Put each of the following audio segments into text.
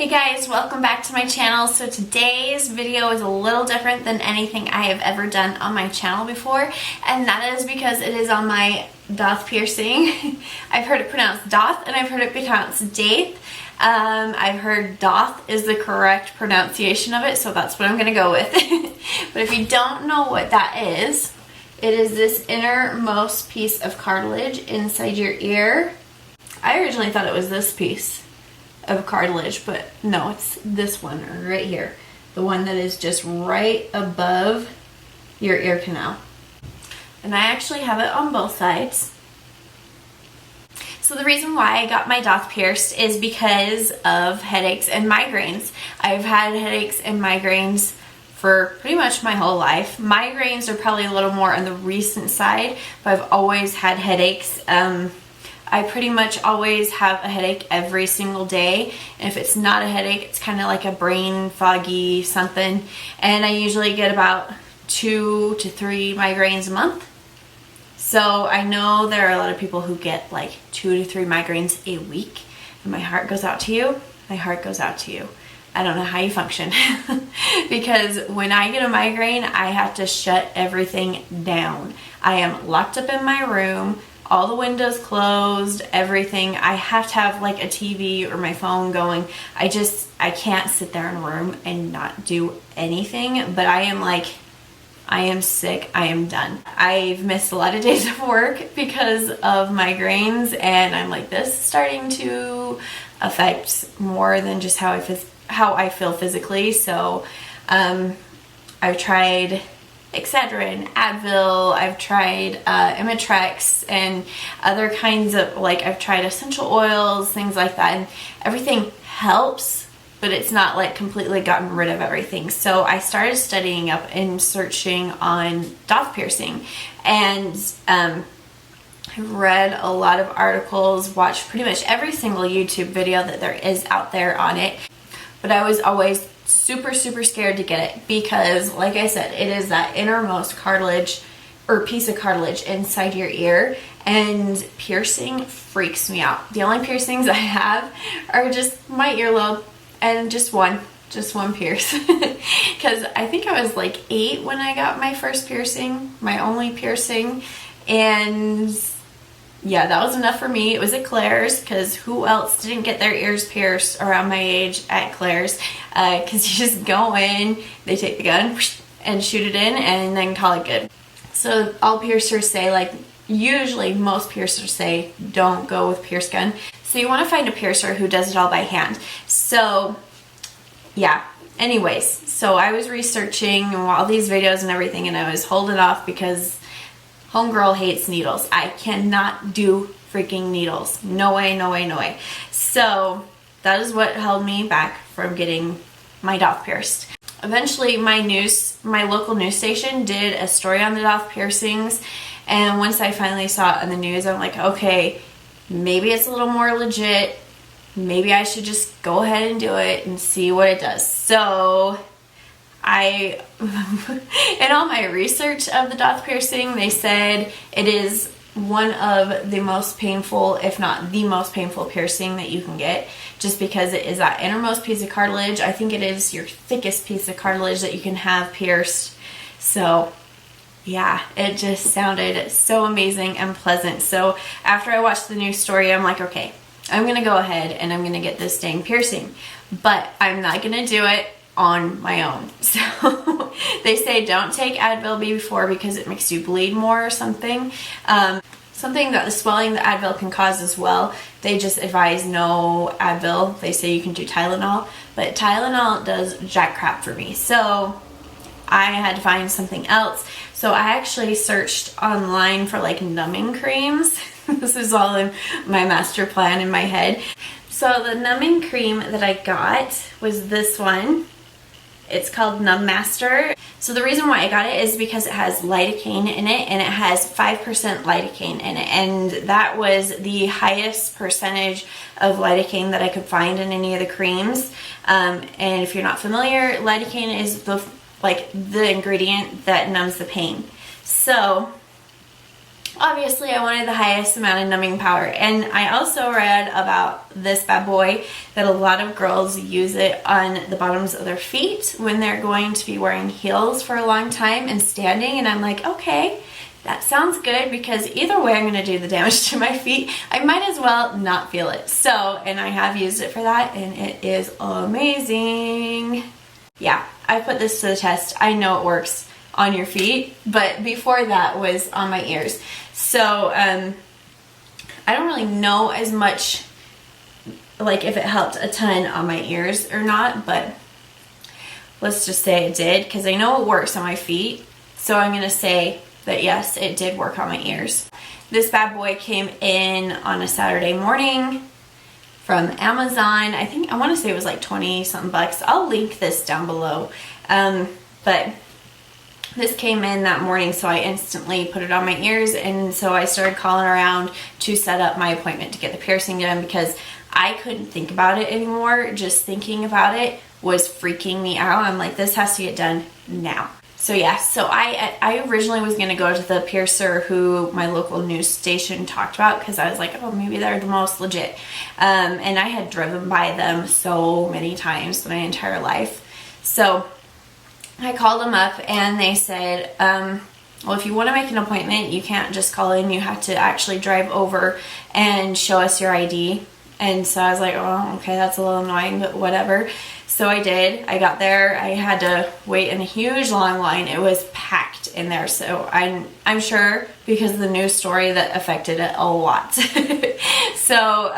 Hey guys, welcome back to my channel. So today's video is a little different than anything I have ever done on my channel before, and that is because it is on my Daith piercing. I've heard it pronounced Daith and I've heard it pronounced Daith. I've heard Daith is the correct pronunciation of it, so that's what I'm gonna go with. But if you don't know what that is, it is this innermost piece of cartilage inside your ear. I originally thought it was this piece of cartilage, but no, it's this one right here, the one that is just right above your ear canal. And I actually have it on both sides. So the reason why I got my Daith pierced is because of headaches and migraines. I've had headaches and migraines for pretty much my whole life. Migraines are probably a little more on the recent side, but I've always had headaches. I pretty much always have a headache every single day, and if it's not a headache, it's kind of like a brain foggy something, and I usually get about 2 to 3 migraines a month. So I know there are a lot of people who get like 2 to 3 migraines a week, and my heart goes out to you. My heart goes out to you. I don't know how you function because when I get a migraine, I have to shut everything down. I am locked up in my room, all the windows closed, everything. I have to have like a TV or my phone going. I can't sit there in a room and not do anything, but I am sick, I am done. I've missed a lot of days of work because of migraines, and I'm like, this is starting to affect more than just how I feel physically. So I've tried Excedrin, Advil, I've tried Imitrex and other kinds of, like, I've tried essential oils, things like that, and everything helps, but it's not like completely gotten rid of everything. So I started studying up and searching on Daith piercing, and I've read a lot of articles, watched pretty much every single YouTube video that there is out there on it, but I was always super scared to get it because, like I said, it is that innermost cartilage or piece of cartilage inside your ear, and piercing freaks me out. The only piercings I have are just my earlobe and just one pierce because I think I was like 8 when I got my first piercing, my only piercing, and yeah, that was enough for me. It was at Claire's because who else didn't get their ears pierced around my age at Claire's? Because you just go in, they take the gun and shoot it in and then call it good. So all piercers say, like, usually most piercers say don't go with pierce gun. So you want to find a piercer who does it all by hand. So yeah, anyways, so I was researching all these videos and everything, and I was holding off because homegirl hates needles. I cannot do freaking needles. No way, no way, no way. So that is what held me back from getting my Daith pierced. Eventually my local news station did a story on the Daith piercings, and once I finally saw it on the news, I'm like, okay, maybe it's a little more legit. Maybe I should just go ahead and do it and see what it does. So in all my research of the Daith piercing, they said it is one of the most painful, if not the most painful piercing that you can get, just because it is that innermost piece of cartilage. I think it is your thickest piece of cartilage that you can have pierced. So yeah, it just sounded so amazing and pleasant. So after I watched the news story, I'm like, okay, I'm gonna go ahead and I'm gonna get this dang piercing, but I'm not gonna do it on my own. So they say don't take Advil before because it makes you bleed more or something. Something that the swelling that Advil can cause as well. They just advise no Advil. They say you can do Tylenol, but Tylenol does jack crap for me. So I had to find something else. So I actually searched online for like numbing creams. This is all in my master plan in my head. So the numbing cream that I got was this one. It's called Numb Master. So the reason why I got it is because it has lidocaine in it, and it has 5% lidocaine in it, and that was the highest percentage of lidocaine that I could find in any of the creams. And if you're not familiar, lidocaine is the ingredient that numbs the pain. So obviously I wanted the highest amount of numbing power. And I also read about this bad boy that a lot of girls use it on the bottoms of their feet when they're going to be wearing heels for a long time and standing. And I'm like, okay, that sounds good, because either way I'm going to do the damage to my feet. I might as well not feel it. So, and I have used it for that, and it is amazing. Yeah, I put this to the test. I know it works on your feet, but before that was on my ears. So I don't really know as much like if it helped a ton on my ears or not, but let's just say it did, because I know it works on my feet. So I'm gonna say that yes, it did work on my ears. This bad boy came in on a Saturday morning from Amazon. I want to say it was like 20 something bucks. I'll link this down below. But this came in that morning, so I instantly put it on my ears, and so I started calling around to set up my appointment to get the piercing done, because I couldn't think about it anymore. Just thinking about it was freaking me out. I'm like, this has to get done now. So yeah, so I originally was going to go to the piercer who my local news station talked about, because I was like, oh, maybe they're the most legit. And I had driven by them so many times my entire life. So I called them up, and they said, well, if you want to make an appointment, you can't just call in. You have to actually drive over and show us your ID. And so I was like, oh, okay, that's a little annoying, but whatever. So I did. I got there. I had to wait in a huge long line. It was packed in there. So I'm sure because of the news story that affected it a lot. So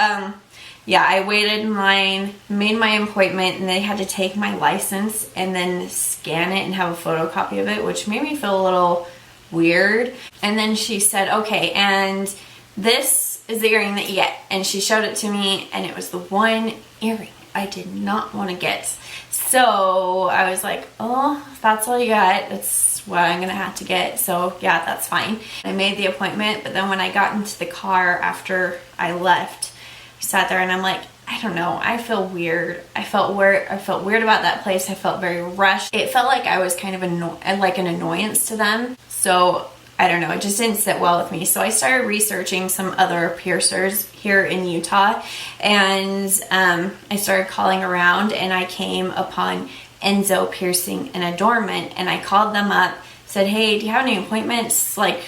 yeah, I waited in line, made my appointment, and they had to take my license and then scan it and have a photocopy of it, which made me feel a little weird. And then she said, okay, and this is the earring that you get. And she showed it to me, and it was the one earring I did not want to get. So I was like, oh, if that's all you got, that's what I'm gonna have to get. So yeah, that's fine. I made the appointment, but then when I got into the car after I left, I sat there and I'm like, I don't know, I feel weird. I felt weird about that place. I felt very rushed. It felt like I was kind of like an annoyance to them. So I don't know, it just didn't sit well with me. So I started researching some other piercers here in Utah, and I started calling around, and I came upon Enso Piercing and Adornment, and I called them up, said, hey, do you have any appointments? Like,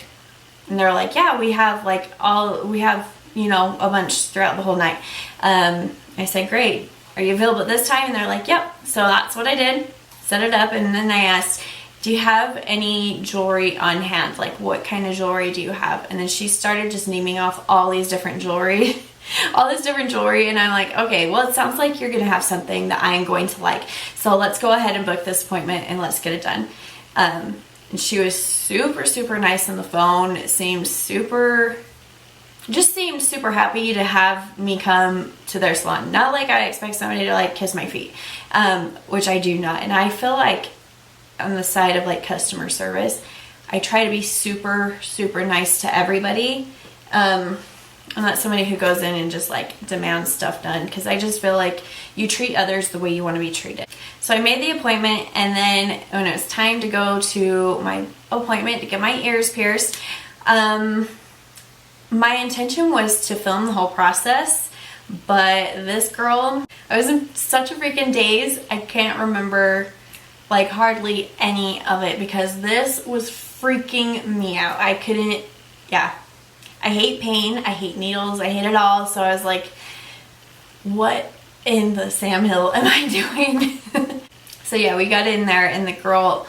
and they're like, yeah, we have you know, a bunch throughout the whole night. I said, great, are you available at this time? And they're like, yep. So that's what I did, set it up, and then I asked, do you have any jewelry on hand? Like, what kind of jewelry do you have? And then she started just naming off all these different jewelry, all this different jewelry. And I'm like, okay, well, it sounds like you're going to have something that I'm going to like. So let's go ahead and book this appointment and let's get it done. And she was super, super nice on the phone. It seemed super happy to have me come to their salon. Not like I expect somebody to like kiss my feet, which I do not. And I feel like on the side of like customer service, I try to be super, super nice to everybody. I'm not somebody who goes in and just like demands stuff done, because I just feel like you treat others the way you want to be treated. So I made the appointment, and then when it was time to go to my appointment to get my ears pierced, my intention was to film the whole process, but this girl, I was in such a freaking daze, I can't remember like hardly any of it, because this was freaking me out. I couldn't, yeah. I hate pain, I hate needles, I hate it all. So I was like, what in the Sam Hill am I doing? So yeah, we got in there, and the girl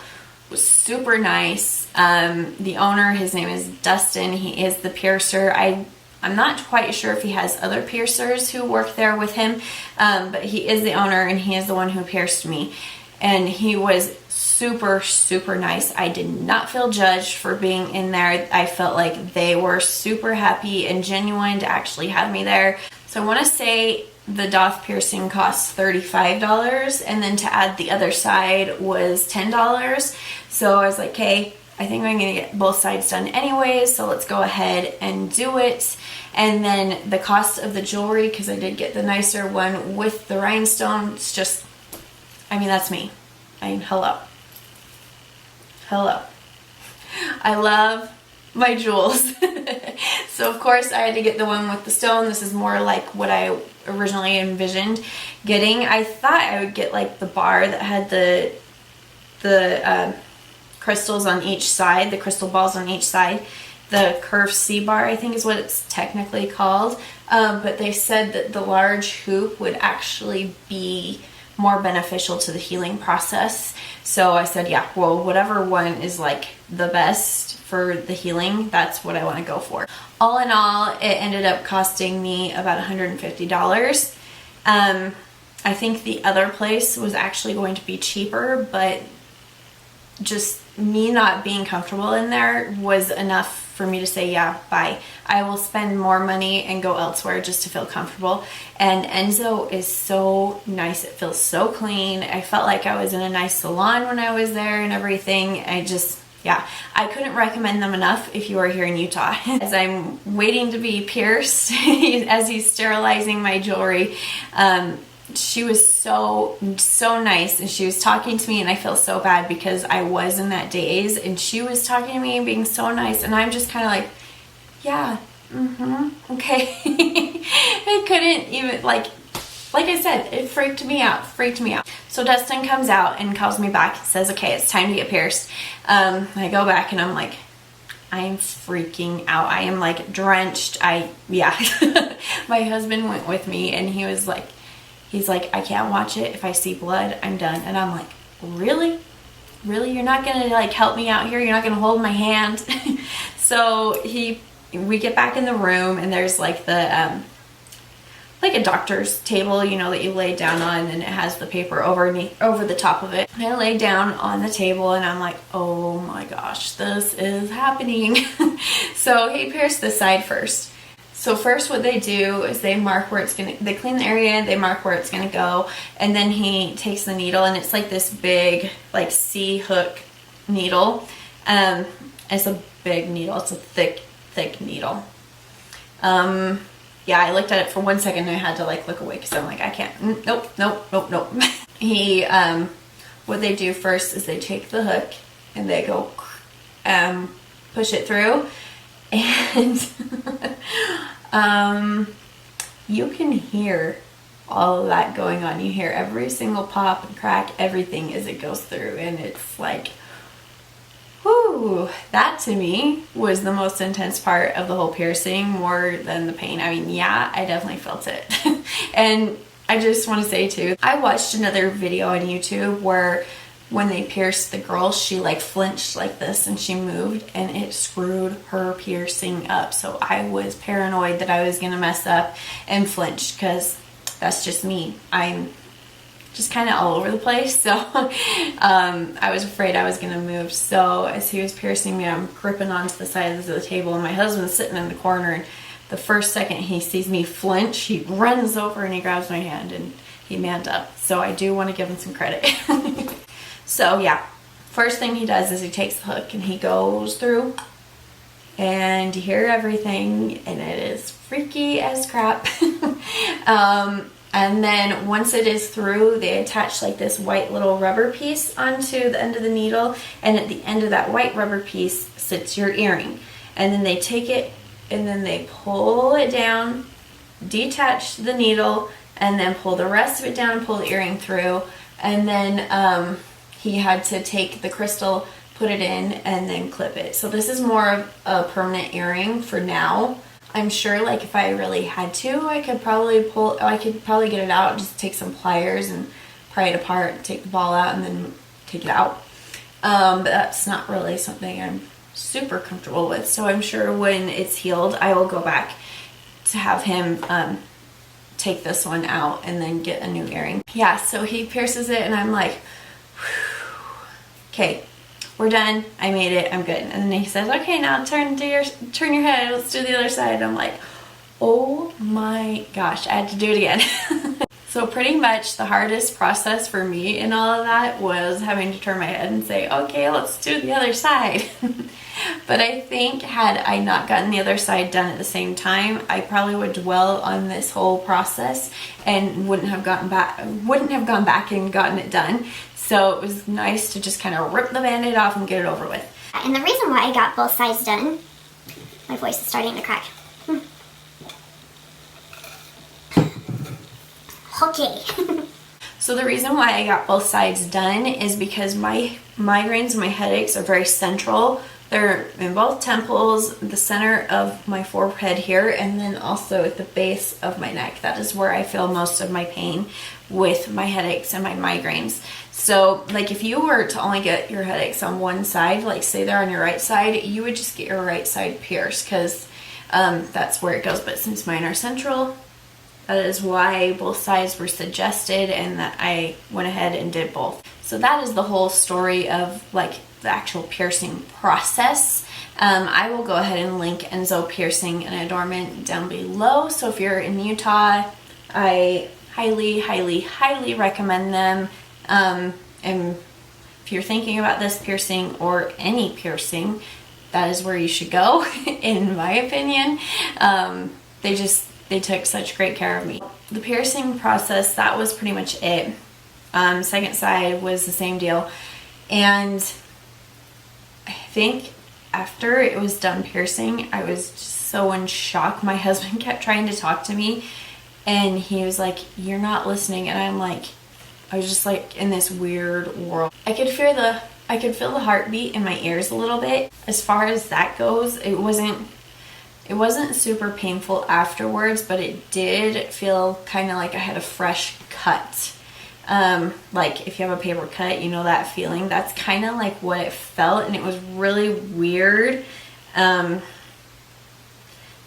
was super nice. The owner, his name is Dustin. He is the piercer. I'm not quite sure if he has other piercers who work there with him, but he is the owner, and he is the one who pierced me. And he was super, super nice. I did not feel judged for being in there. I felt like they were super happy and genuine to actually have me there. So I want to say the Daith piercing costs $35, and then to add the other side was $10. So I was like, okay, I think I'm going to get both sides done anyways, so let's go ahead and do it. And then the cost of the jewelry, because I did get the nicer one with the rhinestones, just, I mean, that's me. I mean, hello. Hello. I love my jewels. So of course I had to get the one with the stone. This is more like what I originally envisioned getting. I thought I would get like the bar that had the crystals on each side, the crystal balls on each side. The curved C-bar, I think is what it's technically called. But they said that the large hoop would actually be more beneficial to the healing process. So I said, yeah, well, whatever one is like the best for the healing, that's what I want to go for. All in all, it ended up costing me about $150. I think the other place was actually going to be cheaper, but just me not being comfortable in there was enough for me to say, yeah, bye. I will spend more money and go elsewhere just to feel comfortable. And Enso is so nice. It feels so clean. I felt like I was in a nice salon when I was there and everything. Yeah, I couldn't recommend them enough if you are here in Utah. As I'm waiting to be pierced, as he's sterilizing my jewelry, she was so nice, and she was talking to me, and I feel so bad because I was in that daze, and she was talking to me and being so nice, and I'm just kind of like, yeah, okay. I couldn't even, like I said, it freaked me out. So Dustin comes out and calls me back, says, okay, it's time to get pierced. I go back and I'm like, I'm freaking out. I am like drenched. Yeah. My husband went with me, and he's like, I can't watch it. If I see blood, I'm done. And I'm like, really? You're not gonna like help me out here? You're not gonna hold my hand? So we get back in the room, and there's like the like a doctor's table, you know, that you lay down on, and it has the paper over the top of it. And I lay down on the table, and I'm like, oh my gosh, this is happening. So he pierced this side first. So first what they do is they mark where they clean the area, they mark where it's gonna go, and then he takes the needle, and it's like this big, like C-hook needle. It's a big needle, it's a thick needle. Yeah, I looked at it for 1 second and I had to like look away because I'm like, I can't, nope. What they do first is they take the hook and they go, push it through, and you can hear all of that going on. You hear every single pop and crack, everything as it goes through, and it's like, whew, that to me was the most intense part of the whole piercing, more than the pain. I mean, yeah, I definitely felt it. And I just want to say too, I watched another video on YouTube where when they pierced the girl, she like flinched like this and she moved, and it screwed her piercing up. So I was paranoid that I was gonna mess up and flinch, because that's just me. I'm just kind of all over the place. So I was afraid I was gonna move. So as he was piercing me, I'm gripping onto the sides of the table, and my husband's sitting in the corner, and the first second he sees me flinch, he runs over and he grabs my hand and he manned up. So I do want to give him some credit. So yeah, first thing he does is he takes the hook and he goes through, and you hear everything, and it is freaky as crap. And then once it is through, they attach like this white little rubber piece onto the end of the needle, and at the end of that white rubber piece sits your earring. And then they take it and then they pull it down, detach the needle, and then pull the rest of it down and pull the earring through. And then he had to take the crystal, put it in, and then clip it. So this is more of a permanent earring for now. I'm sure like if I really had to, I could probably get it out, just take some pliers and pry it apart, take the ball out, and then take it out. But that's not really something I'm super comfortable with. So I'm sure when it's healed, I will go back to have him take this one out and then get a new earring. Yeah, so he pierces it, and I'm like, okay, we're done. I made it. I'm good. And then he says, okay, now turn your head. Let's do the other side. I'm like, oh my gosh, I had to do it again. So pretty much the hardest process for me in all of that was having to turn my head and say, okay, let's do the other side. But I think had I not gotten the other side done at the same time, I probably would dwell on this whole process and wouldn't have gone back and gotten it done. So it was nice to just kind of rip the band-aid off and get it over with. And the reason why I got both sides done, my voice is starting to crack. Okay. So the reason why I got both sides done is because my migraines and my headaches are very central. They're in both temples, the center of my forehead here, and then also at the base of my neck. That is where I feel most of my pain with my headaches and my migraines. So like if you were to only get your headaches on one side, like say they're on your right side, you would just get your right side pierced because that's where it goes. But since mine are central, that is why both sides were suggested and that I went ahead and did both. So that is the whole story of like the actual piercing process. I will go ahead and link Enso Piercing and Adornment down below. So if you're in Utah, I highly, highly, highly recommend them. And if you're thinking about this piercing or any piercing, that is where you should go, in my opinion. They took such great care of me. The piercing process, that was pretty much it. Second side was the same deal. And I think after it was done piercing, I was just so in shock. My husband kept trying to talk to me and he was like, "You're not listening." And I'm like, I was just like in this weird world. I could feel the heartbeat in my ears a little bit. As far as that goes, it wasn't super painful afterwards, but it did feel kind of like I had a fresh cut. Like if you have a paper cut, you know that feeling. That's kind of like what it felt, and it was really weird.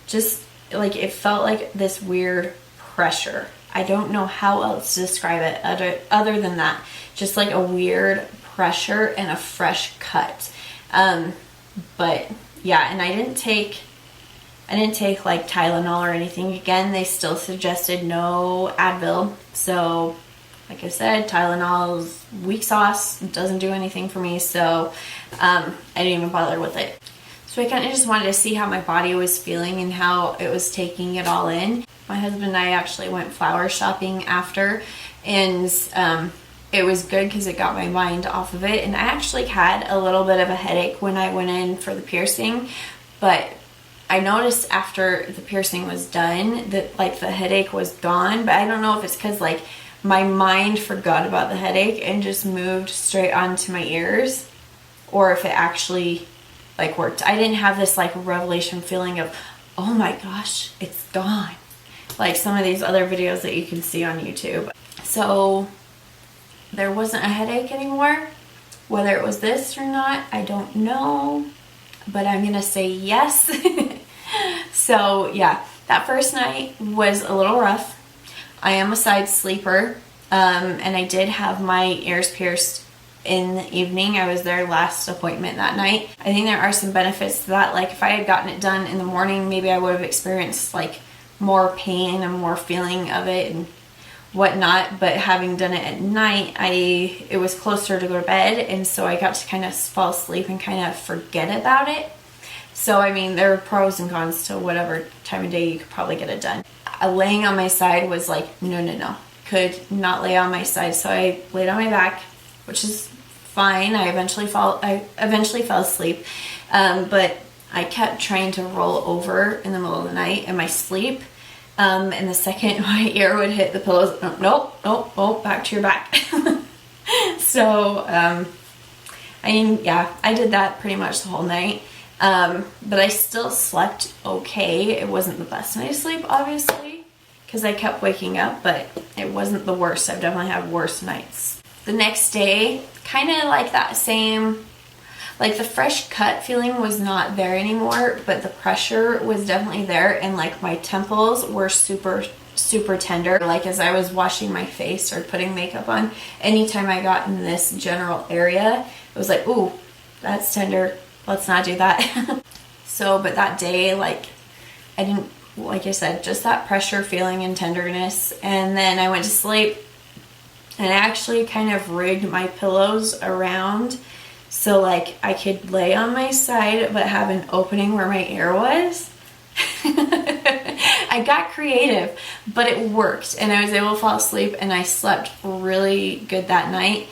Just like it felt like this weird pressure. I don't know how else to describe it other than that. Just like a weird pressure and a fresh cut. But yeah, and I didn't take like Tylenol or anything. Again, they still suggested no Advil. So like I said, Tylenol is weak sauce. It doesn't do anything for me. So I didn't even bother with it. So I kind of just wanted to see how my body was feeling and how it was taking it all in. My husband and I actually went flower shopping after, and it was good because it got my mind off of it. And I actually had a little bit of a headache when I went in for the piercing, but I noticed after the piercing was done that like the headache was gone. But I don't know if it's because like my mind forgot about the headache and just moved straight onto my ears, or if it actually like worked. I didn't have this like revelation feeling of, oh my gosh, it's gone, like some of these other videos that you can see on YouTube. So there wasn't a headache anymore. Whether it was this or not, I don't know, but I'm gonna say yes. So yeah, that first night was a little rough. I am a side sleeper, and I did have my ears pierced in the evening. I was their last appointment that night. I think there are some benefits to that. Like if I had gotten it done in the morning, maybe I would have experienced like more pain and more feeling of it and whatnot. But having done it at night, it was closer to go to bed, and so I got to kind of fall asleep and kind of forget about it. So I mean, there are pros and cons to whatever time of day you could probably get it done. Laying on my side was like, no, could not lay on my side. So I laid on my back, which is fine. I eventually fell asleep, but I kept trying to roll over in the middle of the night in my sleep. And the second my ear would hit the pillows, nope, back to your back. So, I mean, yeah, I did that pretty much the whole night. But I still slept okay. It wasn't the best night's sleep, obviously, because I kept waking up, but it wasn't the worst. I've definitely had worse nights. The next day, kind of like that same, like the fresh cut feeling was not there anymore, but the pressure was definitely there, and like my temples were super tender. Like as I was washing my face or putting makeup on, anytime I got in this general area, it was like, ooh, that's tender. Let's not do that. So, but that day, like I didn't, like I said, just that pressure feeling and tenderness. And then I went to sleep, and I actually kind of rigged my pillows around so like I could lay on my side but have an opening where my ear was. I got creative, but it worked, and I was able to fall asleep, and I slept really good that night.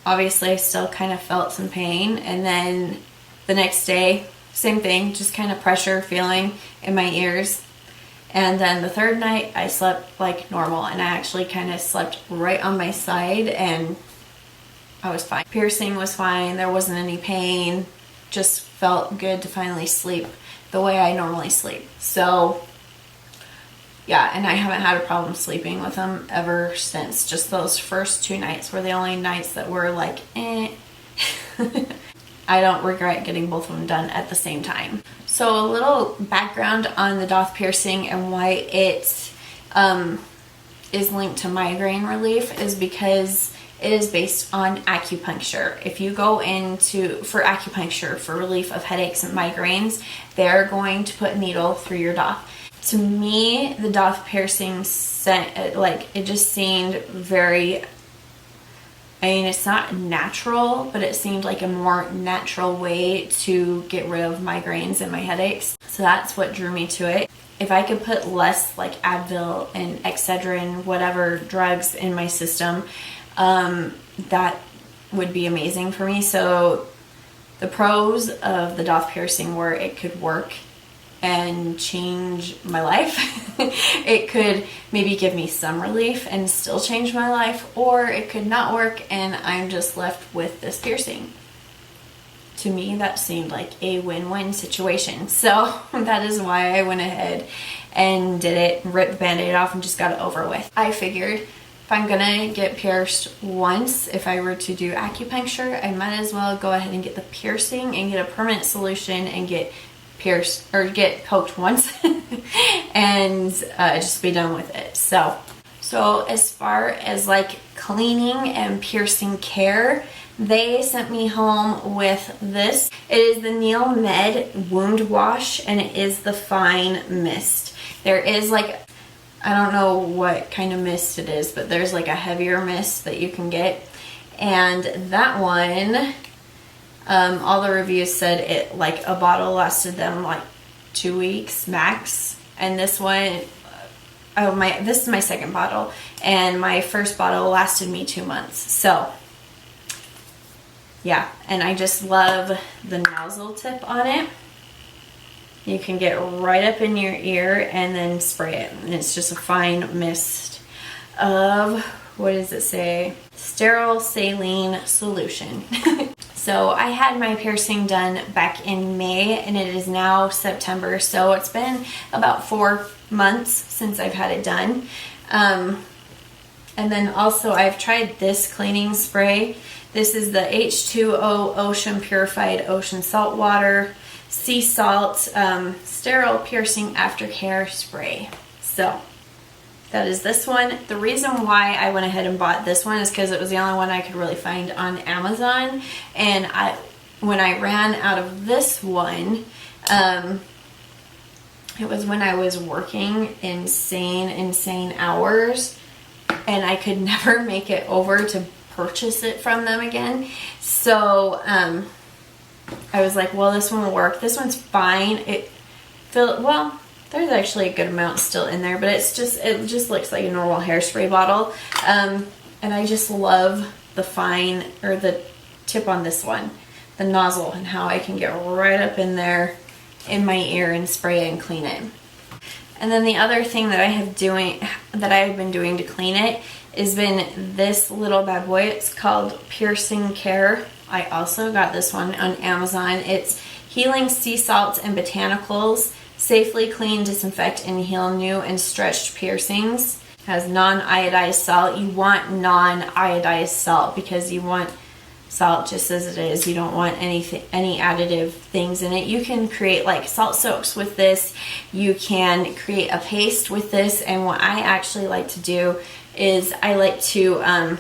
Obviously I still kind of felt some pain, and then the next day, same thing, just kind of pressure feeling in my ears. And then the third night I slept like normal, and I actually kind of slept right on my side and I was fine. Piercing was fine, there wasn't any pain, just felt good to finally sleep the way I normally sleep. So yeah, and I haven't had a problem sleeping with them ever since. Just those first 2 nights were the only nights that were like, eh. I don't regret getting both of them done at the same time. So a little background on the Daith piercing and why it is linked to migraine relief is because it is based on acupuncture. If you go for acupuncture for relief of headaches and migraines, they're going to put a needle through your Daith. To me, the Daith piercing it just seemed very, I mean, it's not natural, but it seemed like a more natural way to get rid of migraines and my headaches. So that's what drew me to it. If I could put less like Advil and Excedrin, whatever drugs in my system, that would be amazing for me. So the pros of the Daith piercing were it could work and change my life. It could maybe give me some relief and still change my life, or it could not work and I'm just left with this piercing. To me, that seemed like a win-win situation. So that is why I went ahead and did it, ripped the band-aid off and just got it over with. I figured if I'm gonna get pierced once, if I were to do acupuncture, I might as well go ahead and get the piercing and get a permanent solution and get pierced or get poked once and just be done with it. So as far as like cleaning and piercing care, they sent me home with this. It is the NeilMed wound wash and it is the fine mist. There is like, I don't know what kind of mist it is, but there's like a heavier mist that you can get, and that one, all the reviews said it like a bottle lasted them like 2 weeks max, and this one, this is my second bottle, and my first bottle lasted me 2 months. So yeah, and I just love the nozzle tip on it. You can get right up in your ear and then spray it, and it's just a fine mist of, what does it say? Sterile saline solution. So I had my piercing done back in May and it is now September, so it's been about 4 months since I've had it done. And then also I've tried this cleaning spray. This is the H2O Ocean Purified Ocean Salt Water Sea Salt Sterile Piercing Aftercare Spray. So that is this one. The reason why I went ahead and bought this one is because it was the only one I could really find on Amazon. And when I ran out of this one, it was when I was working insane hours, and I could never make it over to purchase it from them again. So I was like, well, this one will work. This one's fine. Well, there's actually a good amount still in there, but it just looks like a normal hairspray bottle. And I just love the tip on this one, the nozzle, and how I can get right up in there in my ear and spray it and clean it. And then the other thing that I've been doing to clean it has been this little bad boy. It's called Piercing Care. I also got this one on Amazon. It's Healing Sea Salts and Botanicals. Safely clean, disinfect, and heal new and stretched piercings. It has non-iodized salt. You want non-iodized salt because you want salt just as it is. You don't want any additive things in it. You can create like salt soaks with this. You can create a paste with this. And what I actually like to do is I like to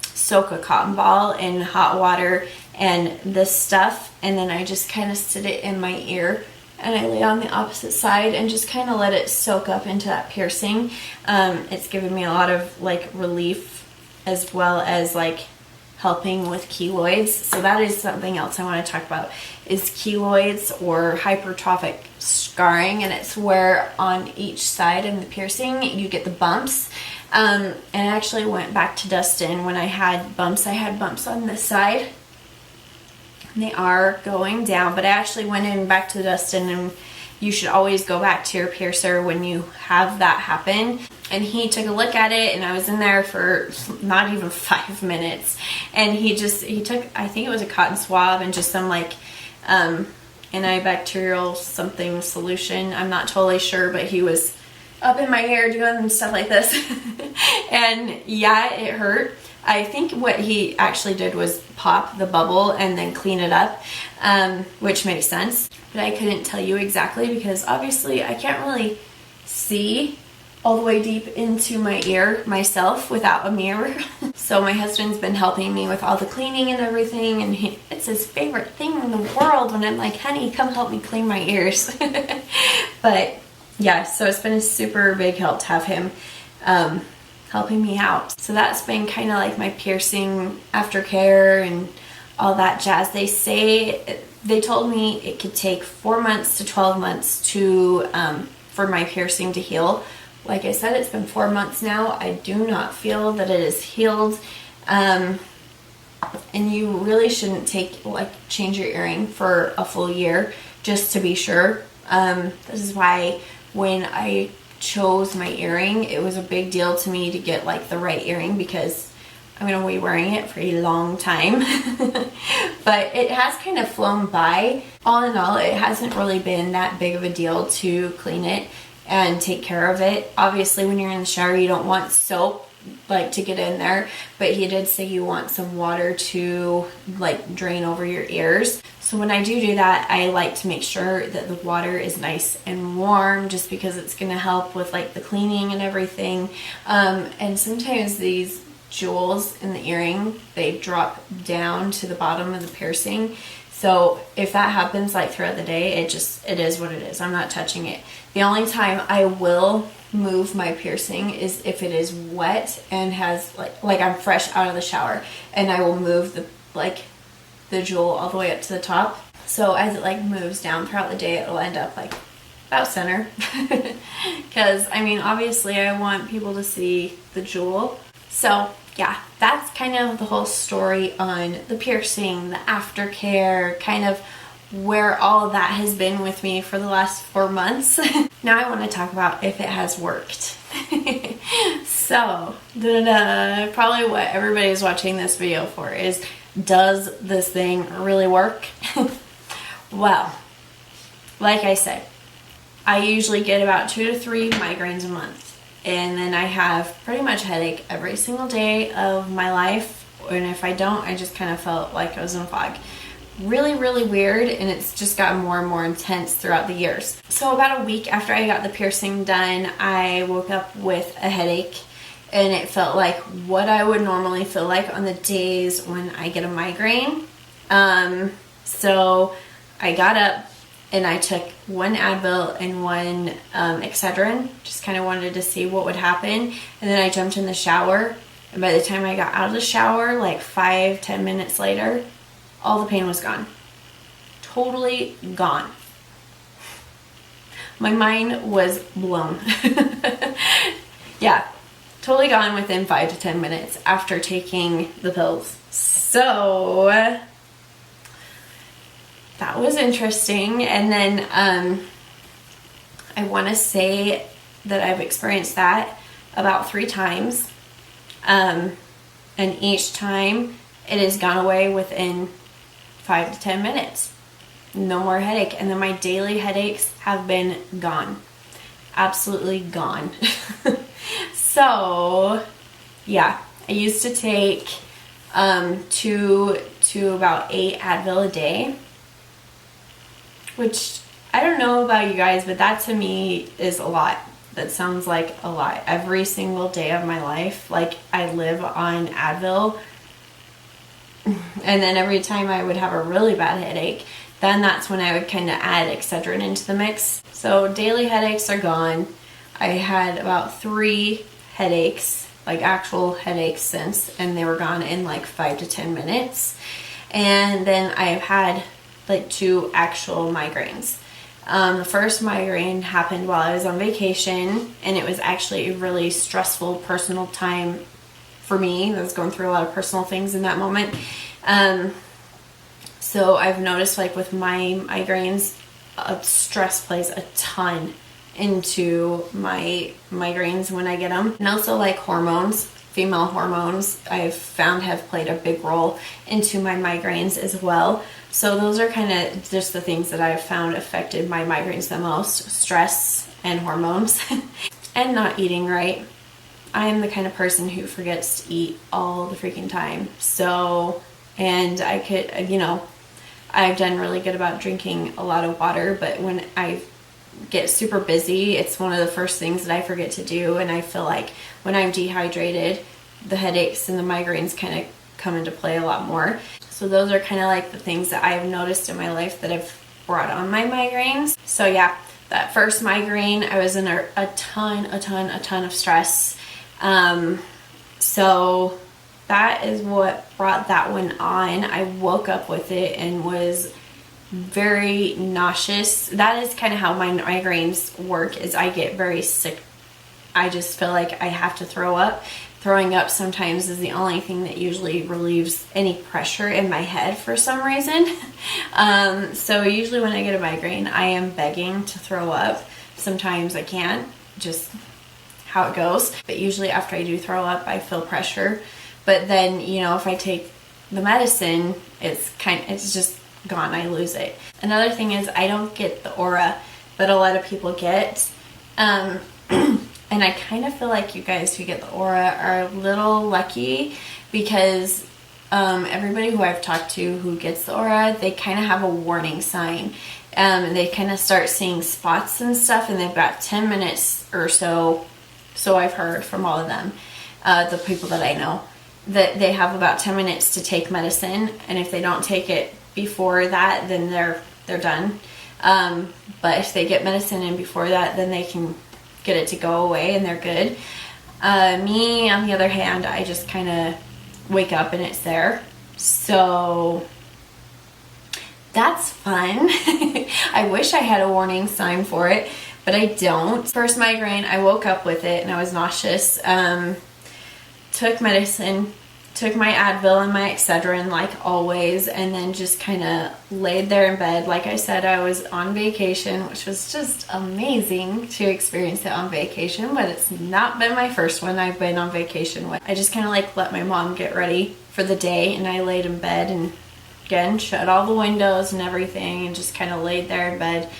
soak a cotton ball in hot water and this stuff, and then I just kind of sit it in my ear and I lay on the opposite side and just kind of let it soak up into that piercing. It's given me a lot of like relief, as well as like helping with keloids. So that is something else I want to talk about, is keloids or hypertrophic scarring, and it's where on each side of the piercing you get the bumps. And I actually went back to Dustin when I had bumps. I had bumps on this side. They are going down, but I actually went in back to Dustin you should always go back to your piercer when you have that happen. And he took a look at it, and I was in there for not even 5 minutes, and he took, I think it was a cotton swab and just some like antibacterial something solution, I'm not totally sure, but he was up in my hair doing stuff like this. And yeah, it hurt. I think what he actually did was pop the bubble and then clean it up, which makes sense. But I couldn't tell you exactly because obviously I can't really see all the way deep into my ear myself without a mirror. So my husband's been helping me with all the cleaning and everything, and it's his favorite thing in the world when I'm like, honey, come help me clean my ears. But yeah, so it's been a super big help to have him helping me out. So that's been kind of like my piercing aftercare and all that jazz. They told me it could take 4 months to 12 months to for my piercing to heal. Like I said, it's been 4 months now. I do not feel that it is healed. And you really shouldn't change your earring for a full year just to be sure. This is why when I chose my earring, it was a big deal to me to get like the right earring because I'm going to be wearing it for a long time. But it has kind of flown by. All in all, it hasn't really been that big of a deal to clean it and take care of it. Obviously, when you're in the shower, you don't want soap like to get in there, but he did say you want some water to like drain over your ears. So when I do that, I like to make sure that the water is nice and warm, just because it's going to help with like the cleaning and everything. And sometimes these jewels in the earring, they drop down to the bottom of the piercing. So if that happens like throughout the day, it is what it is. I'm not touching it. The only time I will move my piercing is if it is wet and has like I'm fresh out of the shower, and I will move the jewel all the way up to the top. So as it like moves down throughout the day, it'll end up like about center. Because I mean, obviously I want people to see the jewel. So yeah, that's kind of the whole story on the piercing, the aftercare, kind of where all of that has been with me for the last 4 months. Now I want to talk about if it has worked. So, probably what everybody is watching this video for is, does this thing really work? Well, like I said, I usually get about 2 to 3 migraines a month. And then I have pretty much headache every single day of my life. And if I don't, I just kind of felt like I was in a fog. Really, really weird, and it's just gotten more and more intense throughout the years. So about a week after I got the piercing done, I woke up with a headache, and it felt like what I would normally feel like on the days when I get a migraine. So I got up and I took 1 Advil and 1 Excedrin, just kind of wanted to see what would happen. And then I jumped in the shower, and by the time I got out of the shower, like 5-10 minutes later, all the pain was gone. Totally gone. My mind was blown. Yeah, totally gone within 5 to 10 minutes after taking the pills. So that was interesting. And then I want to say that I've experienced that about 3 times. And each time it has gone away within 5 to 10 minutes. No more headache. And then my daily headaches have been gone. Absolutely gone. So yeah, I used to take 2 to about 8 Advil a day, which I don't know about you guys, but that to me is a lot. That sounds like a lot. Every single day of my life, like I live on Advil. And then every time I would have a really bad headache, then that's when I would kind of add Excedrin into the mix. So daily headaches are gone. I had about 3 headaches, like actual headaches since, and they were gone in like 5 to 10 minutes. And then I've had like 2 actual migraines. The first migraine happened while I was on vacation, and it was actually a really stressful personal time for me. I was going through a lot of personal things in that moment. So I've noticed like with my migraines, stress plays a ton into my migraines when I get them. And also like hormones, female hormones, I've found have played a big role into my migraines as well. So those are kind of just the things that I've found affected my migraines the most: stress and hormones. And not eating right. I am the kind of person who forgets to eat all the freaking time. So, and I could, you know, I've done really good about drinking a lot of water, but when I get super busy, it's one of the first things that I forget to do. And I feel like when I'm dehydrated, the headaches and the migraines kind of come into play a lot more. So those are kind of like the things that I've noticed in my life that have brought on my migraines. So yeah, that first migraine, I was in a ton of stress. So that is what brought that one on. I woke up with it and was very nauseous. That is kind of how my migraines work, is I get very sick. I just feel like I have to throw up. Throwing up sometimes is the only thing that usually relieves any pressure in my head for some reason. So usually when I get a migraine, I am begging to throw up. Sometimes I can't, just how it goes. But usually after I do throw up, I feel pressure. But then, you know, if I take the medicine, it's just gone. I lose it. Another thing is I don't get the aura that a lot of people get. And I kind of feel like you guys who get the aura are a little lucky, because everybody who I've talked to who gets the aura, they kind of have a warning sign. And they kind of start seeing spots and stuff, and they've got 10 minutes or so. So I've heard from all of them, the people that I know, that they have about 10 minutes to take medicine. And if they don't take it before that, then they're done. But if they get medicine in before that, then they can get it to go away and they're good. Me, on the other hand, I just kind of wake up and it's there. So that's fun. I wish I had a warning sign for it, but I don't. First migraine, I woke up with it and I was nauseous. Took medicine, took my Advil and my Excedrin like always, and then just kind of laid there in bed. Like I said, I was on vacation, which was just amazing to experience it on vacation, but it's not been my first one I've been on vacation with. I just kind of like let my mom get ready for the day, and I laid in bed and again shut all the windows and everything and just kind of laid there in bed.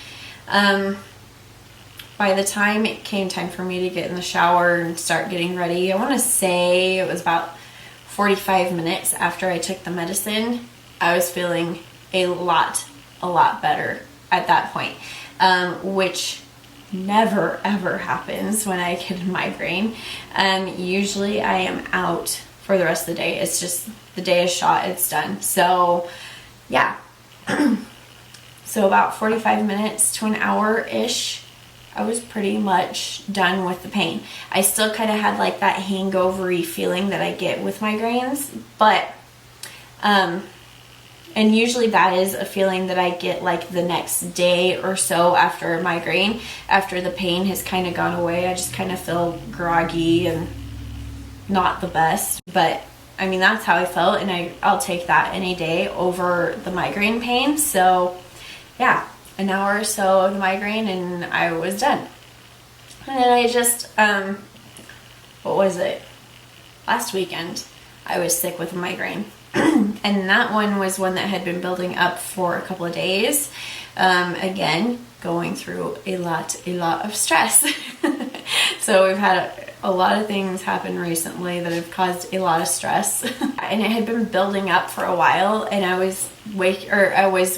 By the time it came time for me to get in the shower and start getting ready, I want to say it was about 45 minutes after I took the medicine, I was feeling a lot better at that point, which never ever happens when I get a migraine. Usually I am out for the rest of the day. It's just the day is shot, it's done. So yeah, so about 45 minutes to an hour-ish, I was pretty much done with the pain. I still kind of had like that hangover-y feeling that I get with migraines, but, and usually that is a feeling that I get like the next day or so after a migraine, after the pain has kind of gone away. I just kind of feel groggy and not the best, but I mean, that's how I felt, and I'll take that any day over the migraine pain. So yeah, an hour or so of the migraine and I was done. And then I just, what was it? Last weekend, I was sick with a migraine. And that one was one that had been building up for a couple of days. Again, going through a lot of stress. So we've had a lot of things happen recently that have caused a lot of stress. And it had been building up for a while, and I was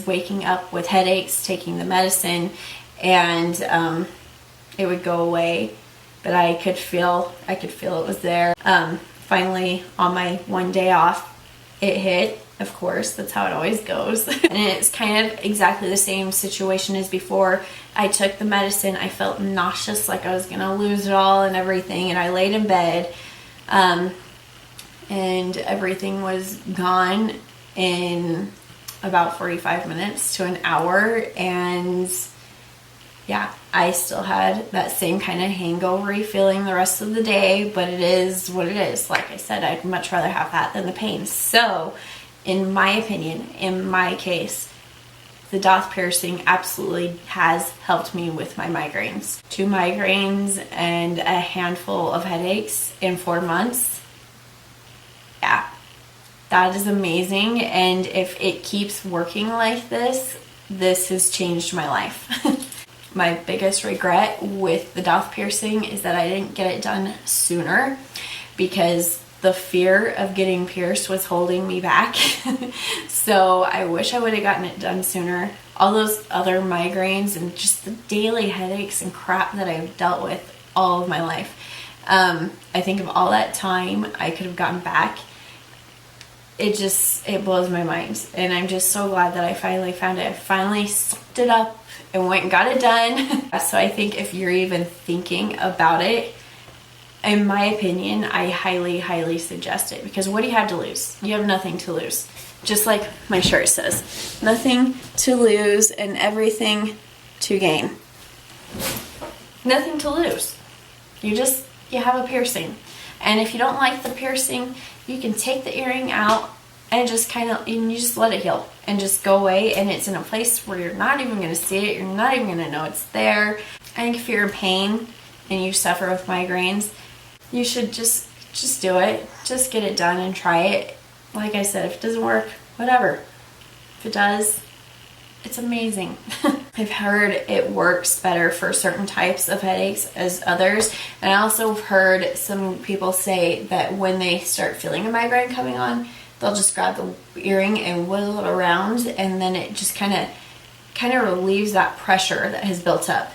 waking up with headaches, taking the medicine, and it would go away, but I could feel it was there. Finally, on my one day off, it hit. Of course, that's how it always goes. And it's kind of exactly the same situation as before. I took the medicine, I felt nauseous, like I was gonna lose it all and everything, and I laid in bed, and everything was gone in about 45 minutes to an hour. And yeah, I still had that same kind of hangover-y feeling the rest of the day, but it is what it is. Like I said, I'd much rather have that than the pain. So in my opinion, in my case, the Daith piercing absolutely has helped me with my migraines. 2 migraines and a handful of headaches in 4 months. Yeah, that is amazing. And if it keeps working like this, this has changed my life. My biggest regret with the Daith piercing is that I didn't get it done sooner, because the fear of getting pierced was holding me back. So I wish I would have gotten it done sooner. All those other migraines and just the daily headaches and crap that I've dealt with all of my life. I think of all that time I could have gotten back. It blows my mind. And I'm just so glad that I finally found it. I finally sucked it up and went and got it done. So I think if you're even thinking about it, in my opinion, I highly, highly suggest it, because what do you have to lose? You have nothing to lose. Just like my shirt says, nothing to lose and everything to gain. Nothing to lose. You have a piercing. And if you don't like the piercing, you can take the earring out and just you just let it heal and just go away, and it's in a place where you're not even going to see it. You're not even going to know it's there. I think if you're in pain and you suffer with migraines, you should just do it. Just get it done and try it. Like I said, if it doesn't work, whatever. If it does, it's amazing. I've heard it works better for certain types of headaches as others. And I also have heard some people say that when they start feeling a migraine coming on, they'll just grab the earring and wiggle it around, and then it just kind of relieves that pressure that has built up.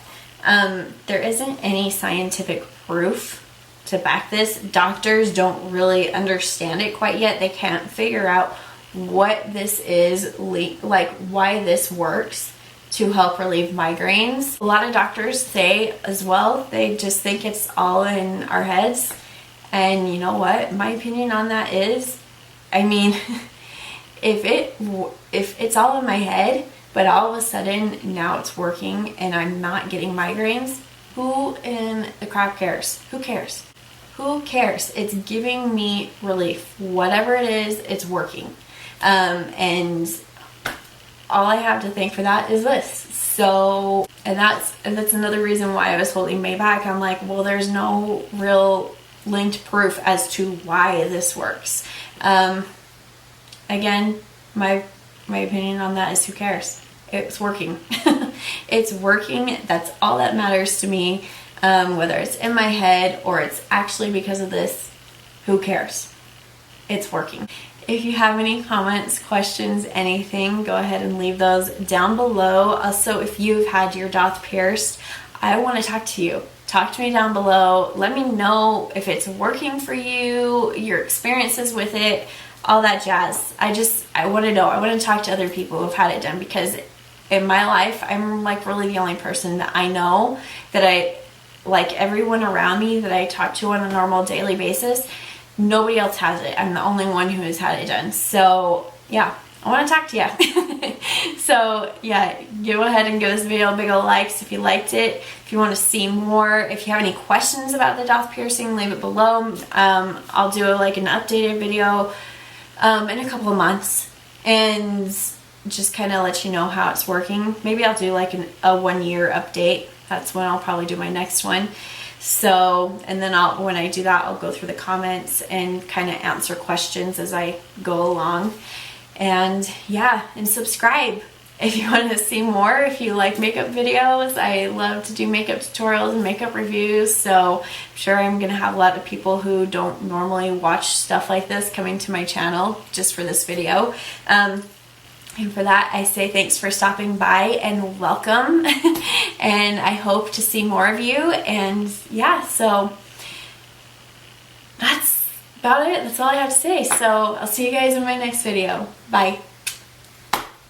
There isn't any scientific proof to back this. Doctors don't really understand it quite yet. They can't figure out what this is, like why this works to help relieve migraines. A lot of doctors say as well, they just think it's all in our heads. And you know what? My opinion on that is, I mean, if it's all in my head, but all of a sudden now it's working and I'm not getting migraines, who in the crap cares? Who cares? Who cares? It's giving me relief. Whatever it is, it's working. And all I have to thank for that is this. So, and that's another reason why I was holding me back. I'm like, well, there's no real linked proof as to why this works. Again, my opinion on that is, who cares? It's working. It's working. That's all that matters to me. Whether it's in my head or it's actually because of this, who cares? It's working. If you have any comments, questions, anything, go ahead and leave those down below. Also, if you've had your Daith pierced, I want to talk to you. Talk to me down below. Let me know if it's working for you, your experiences with it, all that jazz. I want to know. I want to talk to other people who've had it done, because in my life, I'm like really the only person that I know that like everyone around me that I talk to on a normal daily basis, nobody else has it. I'm the only one who has had it done. So yeah, I want to talk to you. So yeah, go ahead and give this video a big ol' likes if you liked it. If you want to see more, if you have any questions about the Daith piercing, leave it below. I'll do like an updated video in a couple of months and just kind of let you know how it's working. Maybe I'll do like a 1 year update. That's when I'll probably do my next one. So, and then when I do that, I'll go through the comments and kind of answer questions as I go along. And yeah, and subscribe if you want to see more. If you like makeup videos, I love to do makeup tutorials and makeup reviews. So I'm sure I'm going to have a lot of people who don't normally watch stuff like this coming to my channel just for this video. And for that, I say thanks for stopping by and welcome. And I hope to see more of you. And yeah, so that's about it. That's all I have to say. So I'll see you guys in my next video. Bye.